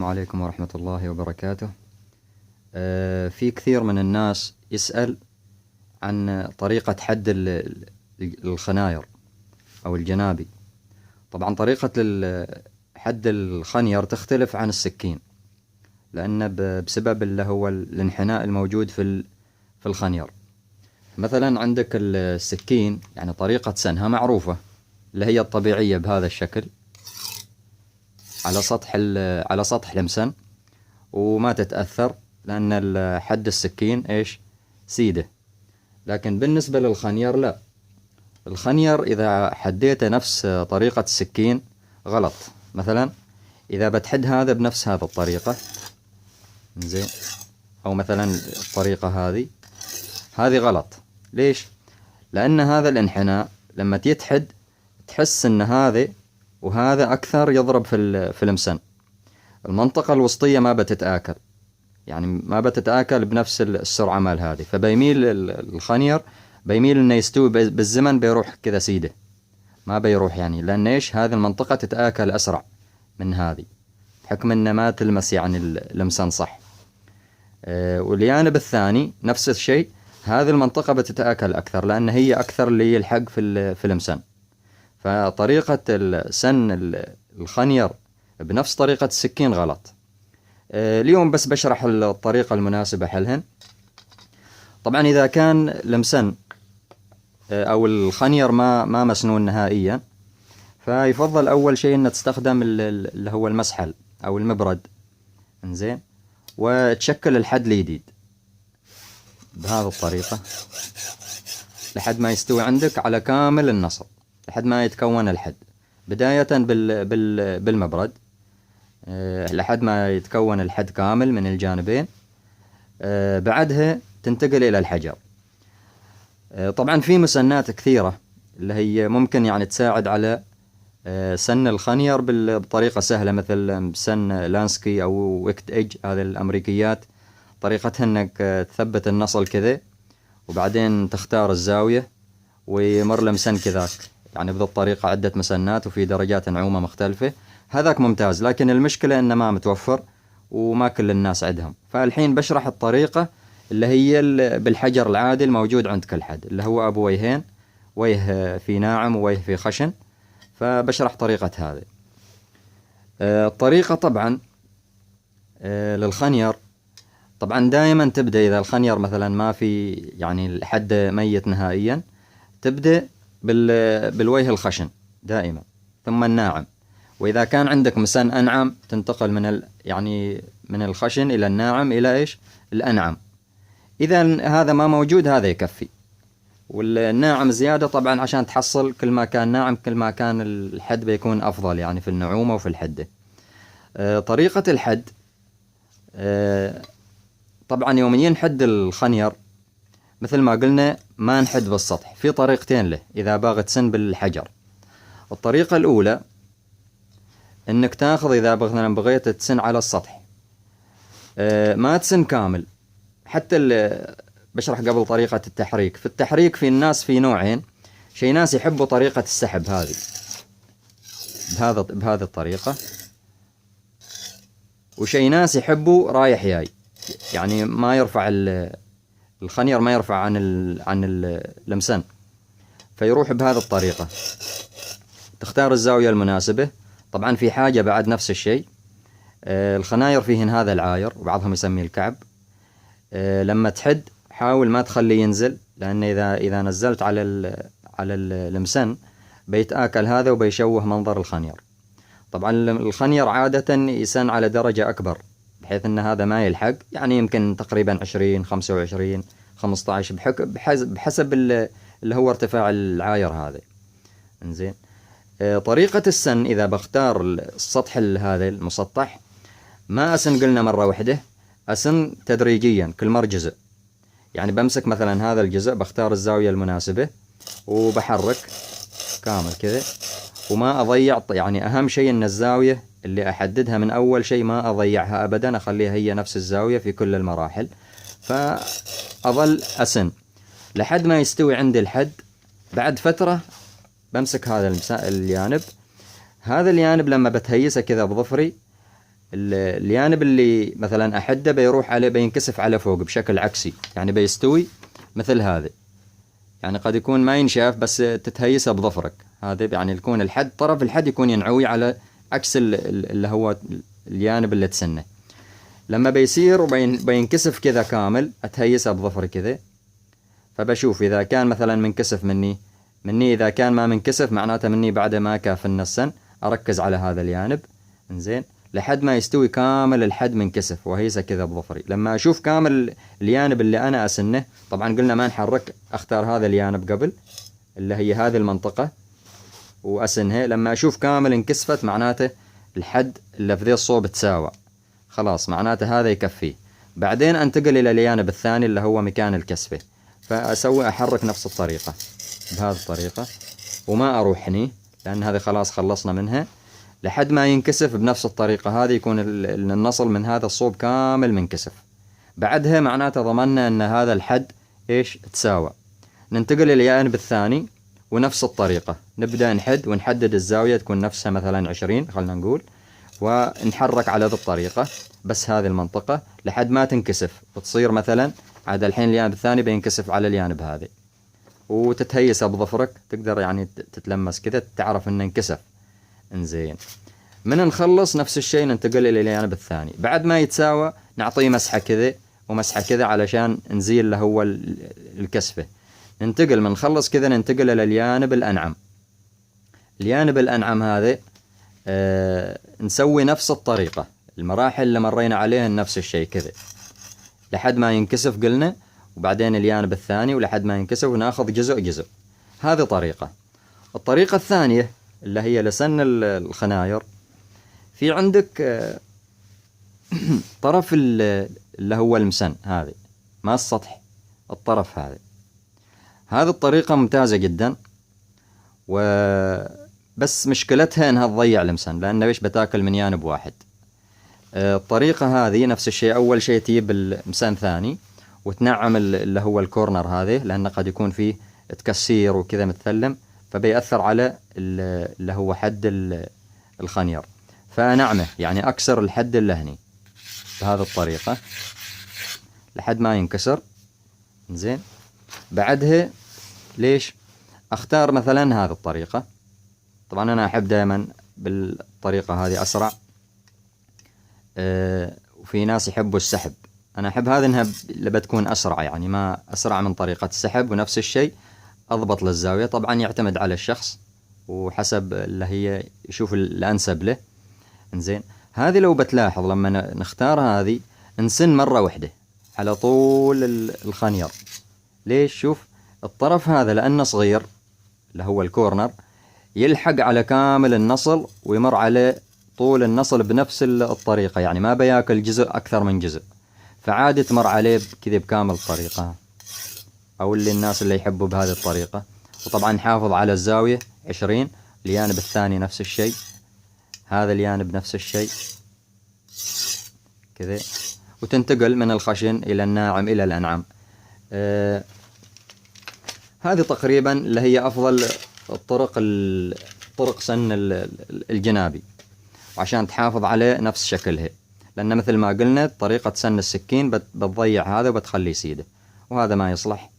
السلام عليكم ورحمة الله وبركاته. في كثير من الناس يسأل عن طريقة حد الخناير أو الجنابي. طبعا طريقة حد الخنير تختلف عن السكين، لأن بسبب اللي هو الانحناء الموجود في الخنير. مثلا عندك السكين، يعني طريقة سنها معروفة اللي هي الطبيعية بهذا الشكل على سطح المسن، وما تتأثر لأن حد السكين إيش سيده. لكن بالنسبة للخنير لا، الخنير إذا حديته نفس طريقة السكين غلط. مثلا إذا بتحد هذا بنفس هذا الطريقة زين، أو مثلا الطريقة هذه غلط. ليش؟ لأن هذا الانحناء لما تيتحد تحس أن هذا وهذا أكثر يضرب في المسن. المنطقة الوسطية ما بتتآكل، يعني ما بتتآكل بنفس السرعة مال هذه، فبيميل الخنير بيميل انه يستوي بالزمن، بيروح كذا سيده، ما بيروح يعني، لان ايش هذه المنطقة تتآكل اسرع من هذه، بحكم انه ما تلمس يعني المسن صح. والجانب الثاني نفس الشيء، هذه المنطقة بتتآكل اكثر لان هي اكثر اللي يلحق في المسن. فطريقة سن الخنير بنفس طريقة السكين غلط. اليوم بس بشرح الطريقة المناسبة حلهن. طبعا إذا كان المسن أو الخنير ما مسنون نهائيا، فيفضل أول شيء أن تستخدم اللي هو المسحل أو المبرد، إنزين، وتشكل الحد الجديد بهذه الطريقة لحد ما يستوي عندك على كامل النصب، لحد ما يتكون الحد، بداية بالمبرد لحد ما يتكون الحد كامل من الجانبين. بعدها تنتقل إلى الحجر. طبعا في مسنات كثيرة اللي هي ممكن يعني تساعد على سن الخنير بطريقة سهلة، مثل سن لانسكي أو ويكت إيج، هذه الأمريكيات طريقتها أنك تثبت النصل كذا وبعدين تختار الزاوية ويمر لمسن كذاك، يعني بذو الطريقة عدة مسنات وفي درجات نعومة مختلفة. هذاك ممتاز، لكن المشكلة انه ما متوفر وما كل الناس عندهم. فالحين بشرح الطريقة اللي هي بالحجر العادي الموجود عند كل حد، اللي هو ابو وجهين، وجه في ناعم ووجه في خشن. فبشرح طريقة هذه الطريقة. طبعا للخنير، طبعا دائما تبدأ إذا الخنير مثلا ما في يعني الحد ميت نهائيا، تبدأ بالوجه الخشن دائما ثم الناعم. وإذا كان عندك مسن أنعم تنتقل من الخشن إلى الناعم إلى إيش الأنعم. إذا هذا ما موجود هذا يكفي، والناعم زيادة طبعا عشان تحصل كل ما كان ناعم كل ما كان الحد بيكون أفضل، يعني في النعومة وفي الحدة. طريقة الحد، طبعا يوم ينحد الخنير مثل ما قلنا ما نحد بالسطح، في طريقتين له إذا باغي تسن بالحجر. الطريقة الأولى انك تاخذ، اذا مثلا بغيت تسن على السطح ما تسن كامل. حتى بشرح قبل طريقة التحريك. في التحريك في الناس في نوعين، شي ناس يحبوا طريقة السحب هذه بهذه الطريقة، وشي ناس يحبوا رايح جاي، يعني ما يرفع الخنير ما يرفع عن المسن، فيروح بهذه الطريقة. تختار الزاوية المناسبة. طبعا في حاجة بعد نفس الشيء، الخناير فيهن هذا العاير وبعضهم يسميه الكعب. لما تحد حاول ما تخليه ينزل، لأن إذا نزلت على المسن بيتآكل هذا وبيشوه منظر الخنير. طبعا الخنير عادة يسن على درجة أكبر، بحيث أن هذا ما يلحق، يعني يمكن تقريبا 20 25 15 بحسب اللي هو ارتفاع العاير هذا. انزين. طريقة السن إذا بختار السطح هذا المسطح، ما أسن قلنا مرة واحدة، أسن تدريجيا كل مر جزء. يعني بمسك مثلا هذا الجزء، بختار الزاوية المناسبة وبحرك كامل كذا، وما أضيع. يعني أهم شيء أن الزاوية اللي أحددها من أول شيء ما أضيعها أبدا، أخليها هي نفس الزاوية في كل المراحل. فأظل أسن لحد ما يستوي عندي الحد. بعد فترة بمسك هذا الجانب لما بتهيسه كذا بظفري، الجانب اللي مثلا أحده بيروح عليه، بينكسف على فوق بشكل عكسي، يعني بيستوي مثل هذا. يعني قد يكون ما ينشاف بس تتهيسه بظفرك هذا، يعني يكون الحد، طرف الحد يكون ينعوي على عكس اللي هو الجانب اللي تسنه. لما بيصير وبينكسف كذا كامل، أتهيسه بظفري كذا، فبشوف إذا كان مثلا منكسف مني إذا كان ما منكسف معناته مني بعد ما كافلنا السن، أركز على هذا الجانب إنزين لحد ما يستوي كامل الحد منكسف، وهيسه كذا بظفري. لما أشوف كامل الجانب اللي أنا أسنه، طبعا قلنا ما نحرك، أختار هذا الجانب قبل اللي هي هذه المنطقة وأسنها. لما أشوف كامل انكسفت معناته الحد اللي في ذي الصوب تساوى، خلاص معناته هذا يكفيه. بعدين أنتقل إلى الجانب الثاني اللي هو مكان الكسفة، فأسوي أحرك نفس الطريقة بهذه الطريقة، وما أروح هني لأن هذه خلاص خلصنا منها، لحد ما ينكسف بنفس الطريقة هذه، يكون النصل من هذا الصوب كامل منكسف. بعدها معناته ضمننا أن هذا الحد إيش تساوى. ننتقل إلى الجانب الثاني ونفس الطريقة، نبدأ نحد ونحدد الزاوية تكون نفسها مثلا 20 خلنا نقول، ونحرك على ذي الطريقة بس هذه المنطقة لحد ما تنكسف، وتصير مثلا عاد الحين الجانب الثاني بينكسف على الجانب هذا، وتتهيسه بظفرك، تقدر يعني تتلمس كذا تعرف انه انكسف. انزين، من نخلص نفس الشيء ننتقل الى الجانب الثاني، بعد ما يتساوى نعطيه مسحة كذا ومسحة كذا علشان نزيل له هو الكسفة. ننتقل من نخلص كذا ننتقل الى الجانب الأنعم. الجانب الأنعم هذا نسوي نفس الطريقة، المراحل اللي مرينا عليها نفس الشيء كذا لحد ما ينكسف قلنا، وبعدين الجانب الثاني ولحد ما ينكسف، وناخذ جزء جزء. هذه طريقة. الطريقة الثانية اللي هي لسن الخناير، في عندك طرف اللي هو المسن هذه، ما السطح، الطرف هذا. هذه الطريقة ممتازة جدا، بس مشكلتها انها تضيع المسن، لانه ايش بتاكل من جانب واحد. الطريقة هذه نفس الشيء، اول شيء تجيب المسن ثاني وتنعم اللي هو الكورنر هذه، لانه قد يكون فيه تكسير وكذا متثلم، فبيأثر على اللي هو حد الخنير، فنعمه يعني اكسر الحد اللي هني بهذه الطريقة لحد ما ينكسر. زين، بعدها ليش اختار مثلا هذه الطريقة؟ طبعا انا احب دائما بالطريقة هذه اسرع، وفي ناس يحبوا السحب، انا احب هذه انها بتكون اسرع، يعني ما اسرع من طريقة السحب، ونفس الشيء اضبط للزاوية. طبعا يعتمد على الشخص وحسب اللي هي يشوف الانسب له. انزين، هذه لو بتلاحظ لما نختار هذه نسن مرة واحدة على طول الخنير. ليش؟ شوف الطرف هذا لانه صغير اللي هو الكورنر، يلحق على كامل النصل ويمر على طول النصل بنفس الطريقة، يعني ما بياكل جزء أكثر من جزء، فعادي تمر عليه كذا بكامل الطريقة، أو اللي الناس اللي يحبوا بهذه الطريقة. وطبعا نحافظ على الزاوية 20. الجانب الثاني نفس الشيء، هذا الجانب نفس الشيء كذا، وتنتقل من الخشن إلى الناعم إلى الأنعم. هذه تقريبا اللي هي أفضل طرق سن الجنابي، وعشان تحافظ عليه نفس شكلها، لأن مثل ما قلنا طريقة سن السكين بتضيع هذا وبتخلي سيده، وهذا ما يصلح.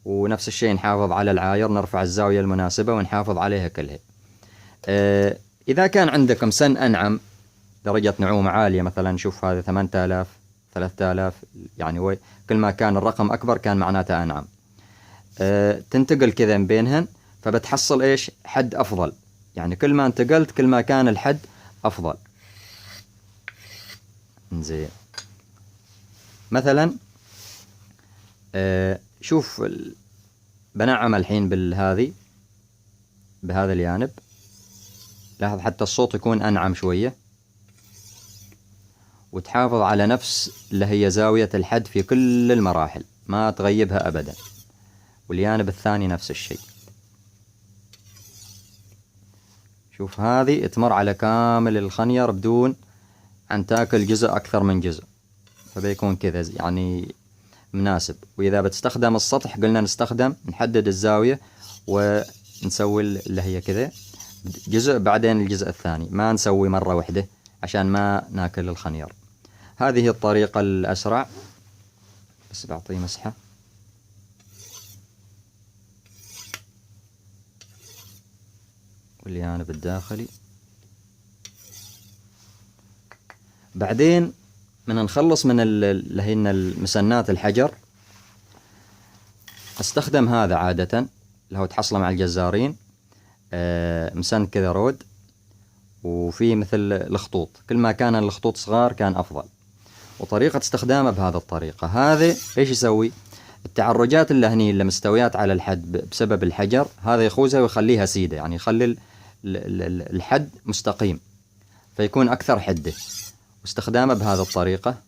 ونفس الشيء نحافظ على العاير، نرفع الزاوية المناسبة ونحافظ عليها كلها. إذا كان عندك مسن أنعم درجة نعومة عالية، مثلا شوف هذا 8000 3000، يعني كل ما كان الرقم أكبر كان معناته أنعم. تنتقل كذا بينهن، فبتحصل إيش؟ حد أفضل، يعني كل ما انتقلت كل ما كان الحد أفضل. زين، مثلا شوف بنعم الحين بهذا الجانب، لاحظ حتى الصوت يكون أنعم شوية، وتحافظ على نفس اللي هي زاوية الحد في كل المراحل، ما تغيبها أبدا. والجانب الثاني نفس الشيء. شوف هذه تمر على كامل الخنير بدون أن تاكل جزء أكثر من جزء، فبيكون كذا يعني مناسب. وإذا بتستخدم السطح قلنا نحدد الزاوية ونسوي اللي هي كذا جزء بعدين الجزء الثاني، ما نسوي مرة واحدة عشان ما ناكل الخنير. هذه الطريقة الأسرع، بس بعطيه مسحة. والجانب الداخلي. بعدين من نخلص من اللي هن المسنات الحجر، استخدم هذا عادة اللي هو تحصله مع الجزارين، مسن كذا رود، وفي مثل الخطوط، كل ما كان الخطوط صغار كان أفضل. وطريقة استخدامه بهذا الطريقة. هذا إيش يسوي؟ التعرجات اللي هني اللي مستويات على الحد بسبب الحجر، هذا يخوزها ويخليها سيدة، يعني يخلي الحد مستقيم فيكون أكثر حدة. واستخدامه بهذا الطريقة.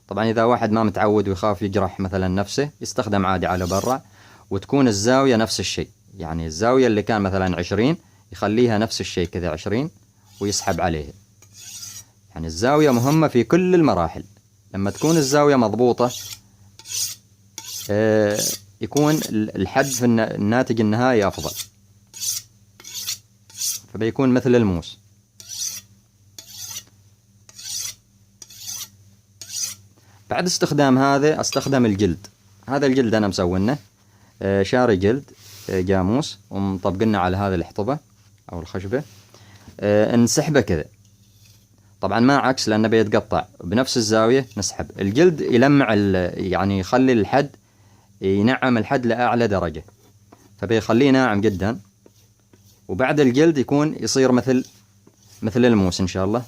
طبعا إذا واحد ما متعود ويخاف يجرح مثلا نفسه، يستخدم عادي على برا، وتكون الزاوية نفس الشيء، يعني الزاوية اللي كان مثلا 20 يخليها نفس الشيء كذا 20 ويسحب عليه. يعني الزاوية مهمة في كل المراحل. لما تكون الزاوية مضبوطة يكون الحد في الناتج النهائي أفضل، فبيكون مثل الموس. بعد استخدام هذا استخدم الجلد. هذا الجلد أنا مسوينه شاري جلد جاموس ومطبقنا على هذه الحطبة أو الخشبة، نسحبه كذا. طبعا ما عكس لأنه بيتقطع، بنفس الزاوية نسحب الجلد، يلمع يعني يخلي الحد، ينعم الحد لأعلى درجة، فبيخليه ناعم جدا. وبعد الجلد يكون يصير مثل الموس إن شاء الله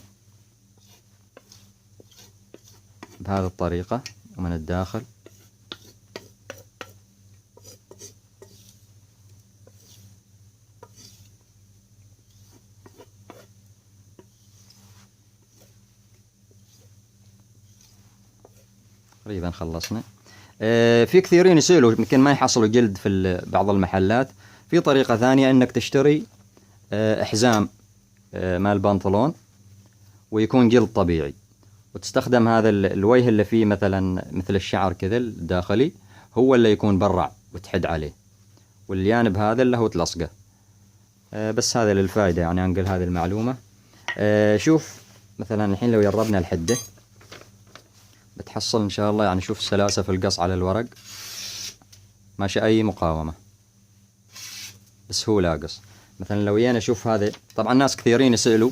بهذه الطريقة ومن الداخل. تقريبا خلصنا. في كثيرين يسألوا يمكن ما يحصلوا جلد في بعض المحلات. في طريقة ثانية انك تشتري حزام مال بنطلون ويكون جلد طبيعي، وتستخدم هذا الوجه اللي فيه مثلا مثل الشعر كذا الداخلي، هو اللي يكون برع وتحد عليه، والجانب هذا اللي هو تلصقه. بس هذا للفائدة، يعني انقل هذه المعلومة. شوف مثلا الحين لو جربنا الحدة بتحصل ان شاء الله، يعني شوف السلاسة في القص على الورق، ماشي اي مقاومة، بسهولة قص. مثلا لو جينا نشوف هذا، طبعا ناس كثيرين يسألوا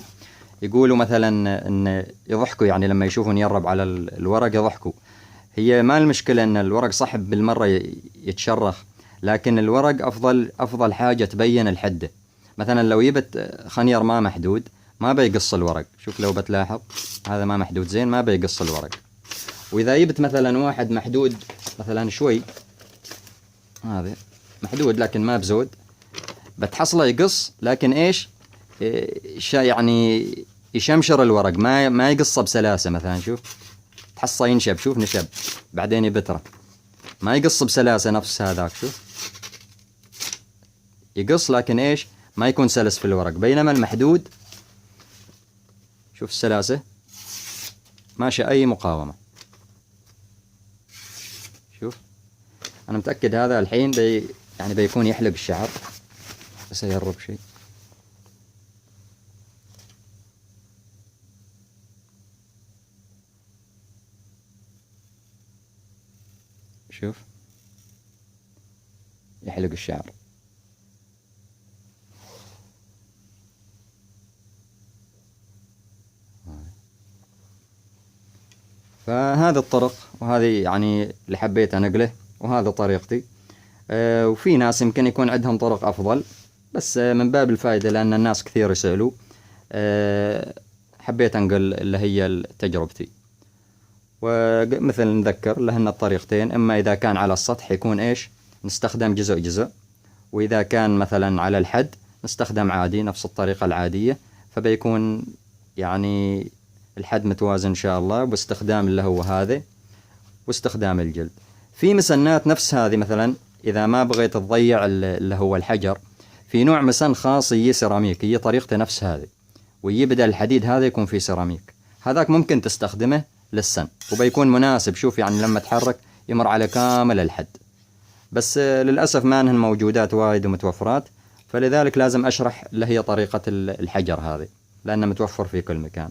يقولوا مثلا ان يضحكوا، يعني لما يشوفون يرب على الورق يضحكوا. هي ما المشكلة ان الورق صحب بالمرة يتشرخ، لكن الورق افضل حاجة تبين الحدة. مثلا لو جبت خنير ما محدود ما بيقص الورق، شوف لو بتلاحظ هذا ما محدود زين ما بيقص الورق. واذا جبت مثلا واحد محدود مثلا شوي، هذا محدود لكن ما بزود، بتحصله يقص، لكن ايش يعني يشمشر الورق، ما يقصه بسلاسة. مثلا شوف تحصه ينشب، شوف نشب بعدين يبتره، ما يقص بسلاسة نفس هذاك. شوف يقص لكن ايش ما يكون سلس في الورق، بينما المحدود شوف السلاسة ماشي اي مقاومة. شوف انا متأكد هذا الحين يعني بيكون يحلق الشعر، بس يقرب شيء. شوف يحلق الشعر. فهذه الطرق، وهذه يعني اللي حبيت أنقله، وهذا طريقتي. وفي ناس يمكن يكون عندهم طرق أفضل، بس من باب الفائدة لأن الناس كثير يسألوا حبيت أنقل اللي هي تجربتي. ومثل نذكر لهن الطريقتين، إما إذا كان على السطح يكون إيش نستخدم جزء، وإذا كان مثلا على الحد نستخدم عادي نفس الطريقة العادية، فبيكون يعني الحد متوازن إن شاء الله، باستخدام اللي هو هذا واستخدام الجلد. في مسنات نفس هذه مثلا إذا ما بغيت تضيع اللي هو الحجر، في نوع مسن خاص يجي سيراميك، هي طريقته نفس هذه، ويجي بدل الحديد هذا يكون فيه سيراميك، هذاك ممكن تستخدمه للسن وبيكون مناسب. شوف يعني لما تحرك يمر على كامل الحد، بس للأسف ما انهن موجودات وايد ومتوفرات، فلذلك لازم أشرح اللي هي طريقة الحجر هذه لأنه متوفر في كل مكان.